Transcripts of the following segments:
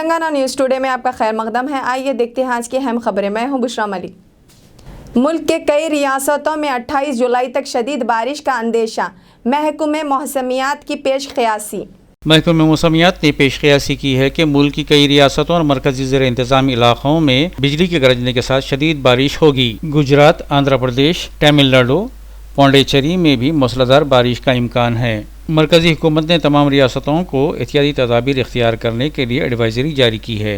Telangana news today में आपका खैर मकदम है। आइए देखते हैं आज की अहम खबरें। मैं हूं बुशरा मलिक। मुल्क के कई रियासतों में 28 जुलाई तक शदीद बारिश का अंदेशा। महकमे मौसमियात की पेश क़यासी। महकमे मौसमियात ने पेश क़यासी की है कि मुल्क की कई रियासतों और मरकजी ज़ेर इंतज़ाम इलाक़ों में बिजली के गरजने के साथ शदीद बारिश होगी। गुजरात, आंध्र प्रदेश, तमिलनाडु, पौंडीचेरी में भी मूसलाधार बारिश का इम्कान है। मरकजी हुकूमत ने तमाम रियासतों को एहतियाती तदाबीर इख्तियार करने के लिए एडवाइजरी जारी की है।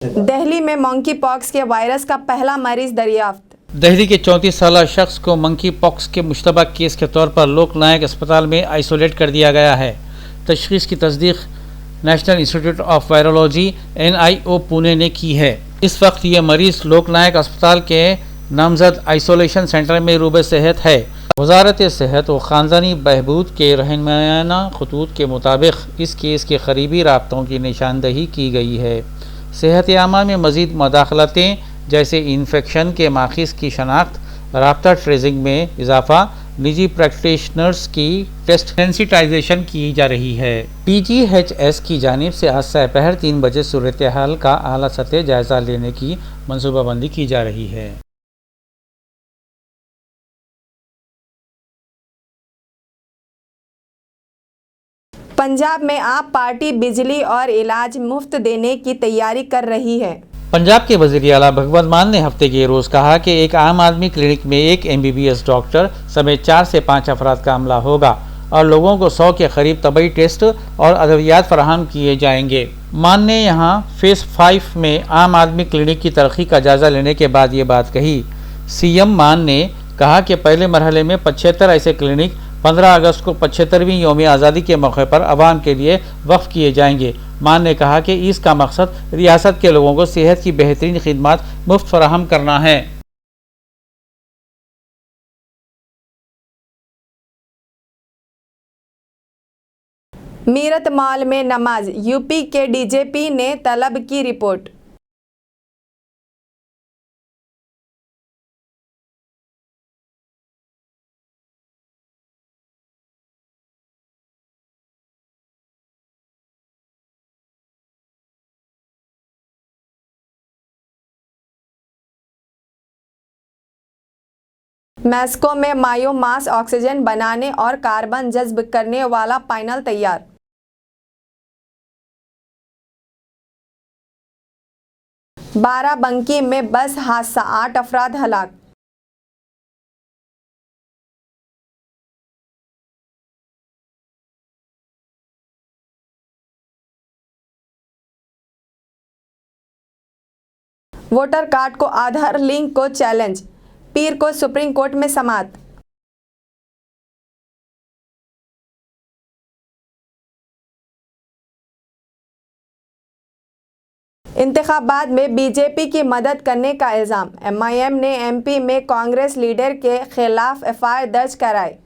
दिल्ली में मंकी पॉक्स के वायरस का पहला मरीज दरियाफ्त। दिल्ली के 34 साला शख्स को मंकी पॉक्स के मुश्तबा केस के तौर पर लोक नायक अस्पताल में आइसोलेट कर दिया गया है। तशख़ीस की तस्दीक national institute of virology NIO Pune ने की है। इस वक्त ये मरीज़ लोक नायक अस्पताल के नामजद आइसोलेशन सेंटर में रूबे सेहत है। वजारत सेहत व ख़ानदानी बहबूद के रहनुमायाना खतूत के मुताबिक इस केस के करीबी राब्तों की निशानदही की गई है। सेहत आमा में मज़ीद मदाखलतें जैसे इन्फेक्शन के माखिज़ की शनाख्त, राब्ता ट्रेसिंग में इजाफा, निजी प्रैक्टिशनर्स की टेस्ट सेंसिटाइजेशन की जा रही है। PGHS की जानिब से आज दोपहर 3 बजे सूरत हाल का आला सतह जायज़ा लेने की मनसूबाबंदी की जा रही है। पंजाब में आप पार्टी बिजली और इलाज मुफ्त देने की तैयारी कर रही है। पंजाब के वज़ीर आला भगवंत मान ने हफ्ते के रोज़ कहा कि एक आम आदमी क्लिनिक में एक MBBS डॉक्टर समेत 4 से 5 अफराद का अमला होगा और लोगों को 100 के करीब तबई टेस्ट और अद्वियात फराहम किए जाएंगे। मान ने यहाँ फेज़ 5 में आम आदमी क्लिनिक की तरक्की का जायज़ा लेने के बाद ये बात कही। CM मान ने कहा कि पहले मरहले में 75 ऐसे क्लिनिक 15 अगस्त को 75वीं यौम आज़ादी के मौके पर आवाम के लिए वक्फ किए जाएंगे। मान ने कहा कि इसका मकसद रियासत के लोगों को सेहत की बेहतरीन खिदमत मुफ्त फराहम करना है। मीरत मॉल में नमाज, UP के DJP ने तलब की रिपोर्ट। मैस्को में मायो मास ऑक्सीजन बनाने और कार्बन जज्ब करने वाला पैनल तैयार। बाराबंकी में बस हादसा, 8 अफराद हलाक। वोटर कार्ड को आधार लिंक को चैलेंज, पीर को सुप्रीम कोर्ट में समाअत। इंतखाबात में BJP की मदद करने का इल्ज़ाम। MIM ने MP में कांग्रेस लीडर के खिलाफ FIR दर्ज कराए।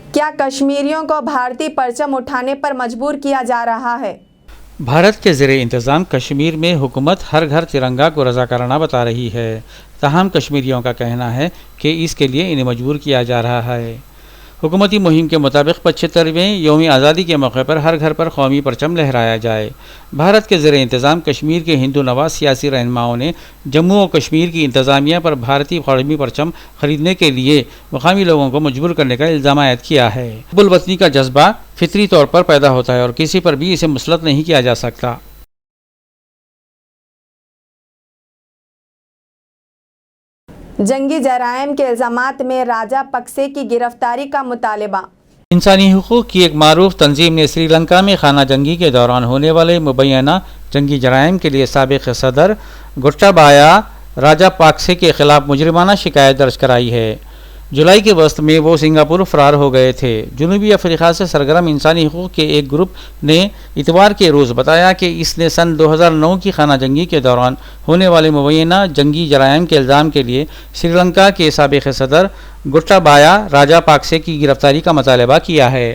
क्या कश्मीरियों को भारतीय परचम उठाने पर मजबूर किया जा रहा है? भारत के ज़ेरे इंतज़ाम कश्मीर में हुकूमत हर घर तिरंगा को रज़ाकाराना बता रही है। ताहम कश्मीरियों का कहना है कि इसके लिए इन्हें मजबूर किया जा रहा है। हुकूमती मुहिम के मुताबिक 75वें यौम आज़ादी के मौके पर हर घर पर कौमी परचम लहराया जाए। भारत के ज़ेरे इंतज़ाम कश्मीर के हिंदू नवाज सियासी रहनुमाओं ने जम्मू और कश्मीर की इंतज़ामिया पर भारतीय कौमी परचम खरीदने के लिए मकामी लोगों को मजबूर करने का इल्ज़ाम आयद किया है। हुब्बुल वतनी का जज्बा फितरी तौर पर पैदा होता है और किसी पर भी इसे मुसलत नहीं किया जा सकता। जंगी जराइम के इल्ज़ामात में राजापक्से की गिरफ्तारी का मुतालबा। इंसानी हुकूक की एक मारूफ तंजीम ने श्रीलंका में खाना जंगी के दौरान होने वाले मुबैना जंगी जराइम के लिए साबिक़ सदर गोटाबाया राजापक्से के खिलाफ मुजरिमाना शिकायत दर्ज कराई है। जुलाई के वस्त में वो सिंगापुर फरार हो गए थे। जनूबी अफ्रीका से सरगर्म इंसानी हुकूक के एक ग्रुप ने इतवार के रोज़ बताया कि इसने सन 2009 की खाना जंगी के दौरान होने वाले मुबैना जंगी जराइम के इल्ज़ाम के लिए श्रीलंका के साबिक़ सदर गोटाबाया राजापाक्से की गिरफ्तारी का मुतालबा किया है।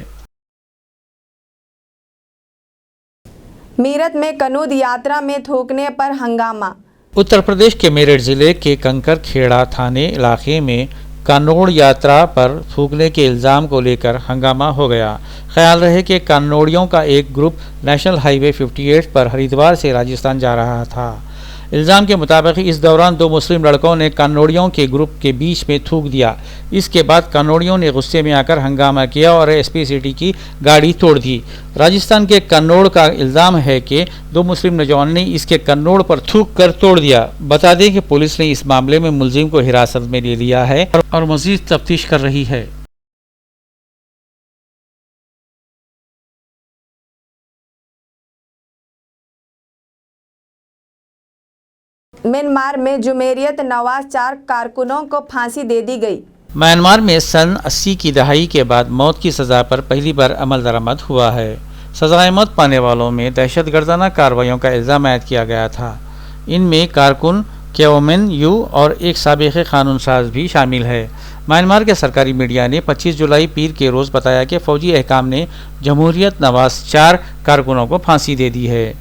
मीरठ में कनूद यात्रा में थूकने पर हंगामा। उत्तर प्रदेश के मेरठ ज़िले के कंकर खेड़ा थाने इलाके में कानोड़ यात्रा पर थूकने के इल्ज़ाम को लेकर हंगामा हो गया। ख्याल रहे कि कानोड़ियों का एक ग्रुप नेशनल हाईवे 58 पर हरिद्वार से राजस्थान जा रहा था। इल्ज़ाम के मुताबिक इस दौरान 2 मुस्लिम लड़कों ने कानोड़ियों के ग्रुप के बीच में थूक दिया। इसके बाद कानोड़ियों ने गुस्से में आकर हंगामा किया और एसपी सिटी की गाड़ी तोड़ दी। राजस्थान के कन्नौड़ का इल्ज़ाम है कि 2 मुस्लिम नौजवान ने इसके कन्नौड़ पर थूक कर तोड़ दिया। बता दें कि पुलिस ने इस मामले में मुलजिम को हिरासत में ले लिया है और मज़ीद तफ्तीश कर रही है। म्यांमार में जुमेरियत नवाज 4 कारकुनों को फांसी दे दी गई। म्यांमार में सन 80 की दहाई के बाद मौत की सज़ा पर पहली बार अमल दरामद हुआ है। सज़ाए मौत पाने वालों में दहशतगर्दाना कार्रवाइयों का इल्ज़ाम आयद किया गया था। इनमें कारकुन क्योमिन यू और एक साबिक़ कानून साज भी शामिल है। म्यांमार के सरकारी मीडिया ने 25 जुलाई पीर के रोज़ बताया कि फ़ौजी अहकाम ने जमहूरियत नवाज 4 कारकुनों को फांसी दे दी है।